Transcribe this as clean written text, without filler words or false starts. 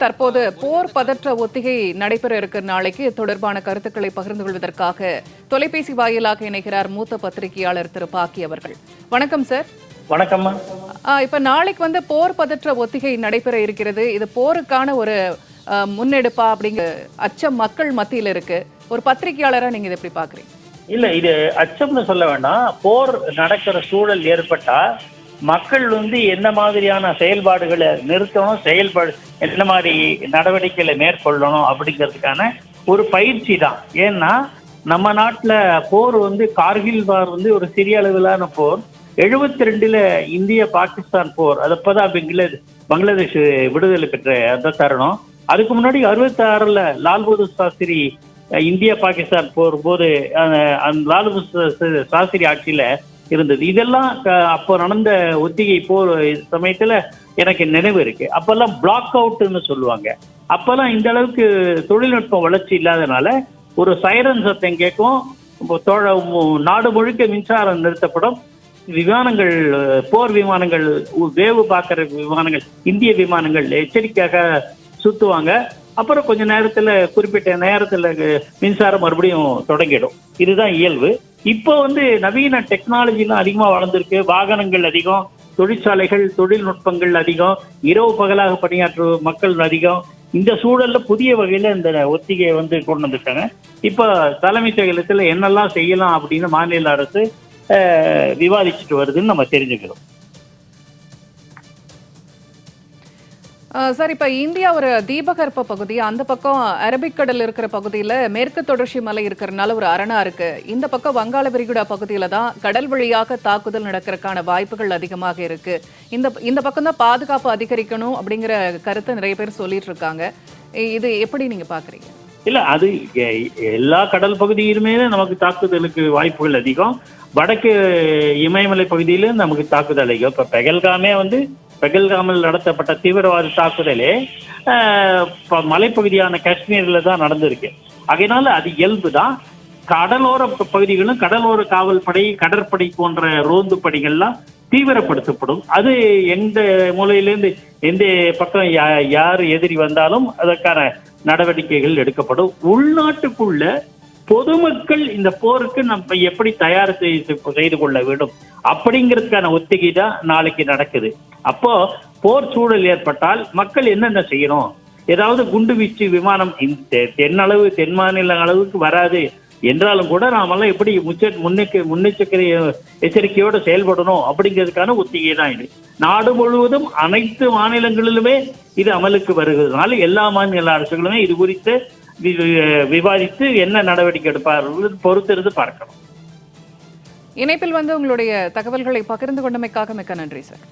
தற்போது போர் பதற்ற ஒத்திகை நடைபெற இருக்கிற நாளைக்கு தொடர்பான கருத்துக்களை பகிர்ந்து கொள்வதற்காக தொலைபேசி வாயிலாக இணைகிறார் மூத்த பத்திரிகையாளர் திரு பாக்கி அவர்கள். வணக்கம் சார். வணக்கம். இப்ப நாளைக்கு போர் பதற்ற ஒத்திகை நடைபெற இருக்கிறது. இது போருக்கான ஒரு முன்னெடுப்பா அப்படிங்கிற அச்சம் மக்கள் மத்தியில் இருக்கு. ஒரு பத்திரிகையாளரா நீங்க இதை எப்படி பாக்குறீங்க? இல்ல, இது அச்சம்னு சொல்ல வேண்டாம். போர் நடக்கிற சூழல் ஏற்பட்டா மக்கள் என்ன மாதிரியான செயல்பாடுகளை நிறுத்தணும், என்ன மாதிரி நடவடிக்கைகளை மேற்கொள்ளணும் அப்படிங்கிறதுக்கான ஒரு பயிற்சி தான். ஏன்னா நம்ம நாட்டுல போர் கார்கில் வார் ஒரு சிறிய அளவிலான போர். 72ல இந்திய பாகிஸ்தான் போர், அது அப்பதான் பங்களாதேஷ் விடுதலை பெற்ற அந்த தருணம். அதுக்கு முன்னாடி 66ல லால் பகதூர் சாஸ்திரி இந்திய பாகிஸ்தான் போர் போது லால் பகதூர் சாஸ்திரி ஆட்சியில இருந்தது. இதெல்லாம் அப்போ நடந்த ஒத்திகை போர் சமயத்துல எனக்கு நினைவு இருக்கு. அப்பெல்லாம் பிளாக் அவுட்னு சொல்லுவாங்க. அப்பெல்லாம் இந்த அளவுக்கு தொழில்நுட்பம் வளர்ச்சி இல்லாதனால ஒரு சைரன் சத்தம் கேட்கும், நாடு முழுக்க மின்சாரம் நிறுத்தப்படும், விமானங்கள், போர் விமானங்கள், வேவு பார்க்கிற விமானங்கள், இந்திய விமானங்கள் எச்சரிக்கையாக சுத்துவாங்க. அப்புறம் கொஞ்ச நேரத்துல, குறிப்பிட்ட நேரத்துல மின்சாரம் மறுபடியும் தொடங்கிடும். இதுதான் இயல்பு. இப்போ நவீன டெக்னாலஜிலாம் அதிகமா வளர்ந்துருக்கு. வாகனங்கள் அதிகம், தொழிற்சாலைகள், தொழில்நுட்பங்கள் அதிகம், இரவு பகலாக பணியாற்றும் மக்கள் அதிகம். இந்த சூழல்ல புதிய வகையில இந்த ஒத்திகையை கொண்டு வந்துட்டாங்க. இப்ப தலைமைச் செயலகத்துல என்னெல்லாம் செய்யலாம் அப்படின்னு மாநில அரசு விவாதிச்சுட்டு வருதுன்னு நம்ம தெரிஞ்சுக்கிறோம். சார், இப்ப இந்தியா ஒரு தீபகற்ப பகுதி, அந்த பக்கம் அரபிக்கடல் இருக்கிற பகுதியில மேற்கு தொடர்ச்சி மலை இருக்கிறதுனால ஒரு அரணா இருக்கு. இந்த பக்கம் வங்காள விரிகுடா பகுதியில தான் கடல் வழியாக தாக்குதல் நடக்கிறதுக்கான வாய்ப்புகள் அதிகமாக இருக்கு. இந்த பக்கம் தான் பாதுகாப்பு அதிகரிக்கணும் அப்படிங்கிற கருத்தை நிறைய பேர் சொல்லிட்டு இருக்காங்க. இது எப்படி நீங்க பாக்குறீங்க? இல்ல, அது எல்லா கடல் பகுதியிலுமே நமக்கு தாக்குதலுக்கு வாய்ப்புகள் அதிகம். வடக்கு இமயமலை பகுதியில நமக்கு தாக்குதல் அதிகம். இப்ப பெகல்காமில் நடத்தப்பட்ட தீவிரவாத தாக்குதலே மலைப்பகுதியான காஷ்மீர்ல தான் நடந்திருக்கு. அதனால அது இயல்பு தான். கடலோர பகுதிகளும் கடலோர காவல் படை, கடற்படை போன்ற ரோந்து படைகள்லாம் தீவிரப்படுத்தப்படும். அது எந்த மூலையிலேருந்து எந்த பக்கம் யார் எதிரி வந்தாலும் அதற்கான நடவடிக்கைகள் எடுக்கப்படும். உள்நாட்டுக்குள்ள பொதுமக்கள் இந்த போருக்கு நம்ம எப்படி தயார் செய்து கொள்ள வேண்டும் அப்படிங்கிறதுக்கான ஒத்திகை தான் நாளைக்கு நடக்குது. அப்போ போர் சூழல் ஏற்பட்டால் மக்கள் என்னென்ன செய்யணும்? ஏதாவது குண்டு வீச்சு விமானம் தென் மாநில அளவுக்கு வராது என்றாலும் கூட நாமெல்லாம் எப்படி முன்னெச்சரிக்கை எச்சரிக்கையோடு செயல்படணும் அப்படிங்கிறதுக்கான ஒத்திகை தான் இது. நாடு முழுவதும் அனைத்து மாநிலங்களிலுமே இது அமலுக்கு வருகிறதுனால எல்லா மாநில அரசுகளுமே இது குறித்து விவாதித்து என்ன நடவடிக்கை எடுப்பார்கள் பொறுத்திருந்து பார்க்கணும். இணைப்பில் உங்களுடைய தகவல்களை பகிர்ந்து கொண்டமைக்காக மிக்க நன்றி சார்.